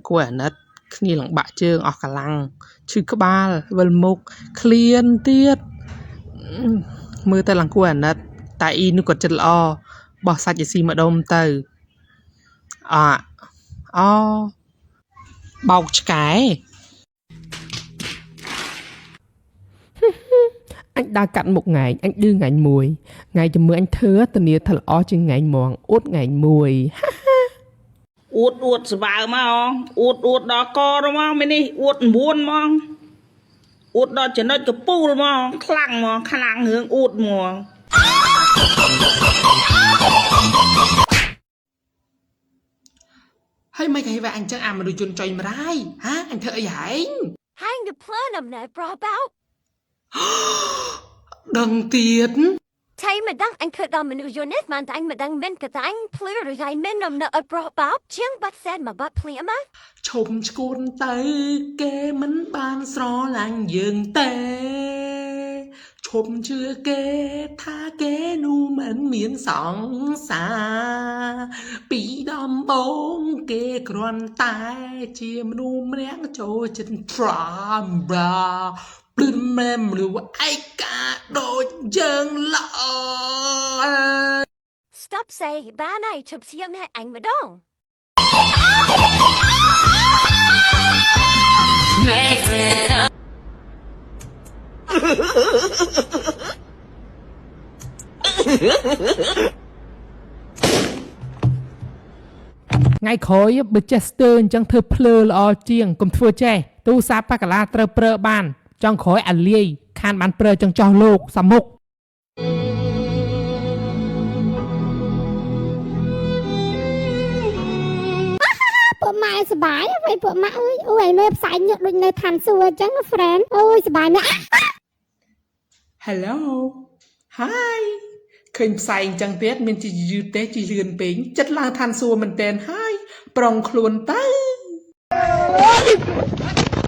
គួរអាណិតគ្នាឡើងបាក់ជើងអស់កម្លាំងឈឺក្បាលវិលមុខឃ្លានទៀតមើលទៅឡើងគួរអាណិតតែអ៊ីនោះក៏ចិត្តល្អបោះសាច់ឲ្យស៊ីម្ដុំទៅអូបោកឆ្កែអញដើរកាត់មុខថ្ងៃអញឌឺថ្ងៃមួយថ្ងៃជំរឿអញធ្វើធានាថាល្អជាងថ្ងៃហ្មងអួតថ្ងៃមួយអួតស្បើមកអួតដល់កមកមីនេះអួត9មកអួតដល់ចំណុចកពូលមកខ្លាំងមកខ្លាំងរឿងអួតមកហើយមិនគេវាអញ្ចឹងអាមនុស្សជនចុយម្ដាយហាអញធ្វើអីហែងHang the plan of that bro about ដឹងទៀត Thay mà đăng anh khởi đầu mình ưu nhất mà anh mà đăng bên cái anh plea rồi anh bên nằm nợ bro about chiang bắt xe mà bắt plea mà ឈុំឈួនទៅគេមិនបានស្រឡាញ់យើងទេឈុំជឿគេថាគេនោះមិនមានសង្សារពីដំបូងគេគ្រាន់តែជាមនុស្សម្នាក់ចូលចិត្ត drama ព្រឹមមែនមនុស្សឯកាដូចយើងល្អ Stop say ba này chụp xiêm này anh mà đông ថ្ងៃក្រោយបើចេះស្ទើអញ្ចឹងធ្វើភ្លើល្អជាងកុំធ្វើចេះទូសាបកាឡាត្រូវប្រើបានចង់ក្រោយអាលាយខានបានប្រើចង់ចោះលោកសាមុខពួកម៉ែសបាយហើយពួកម៉ាក់អើយអូយមើលផ្សាយញឹកដូចនៅឋានសួគ៌អញ្ចឹង friend អូយសបាយណាស់ Hello Hi ឃើញផ្សាយអញ្ចឹងទៀតមានជាយឺតទេជាយឿនពេកចិត្តឡើងឋានសួគ៌មែនតើហើយប្រងខ្លួនទៅ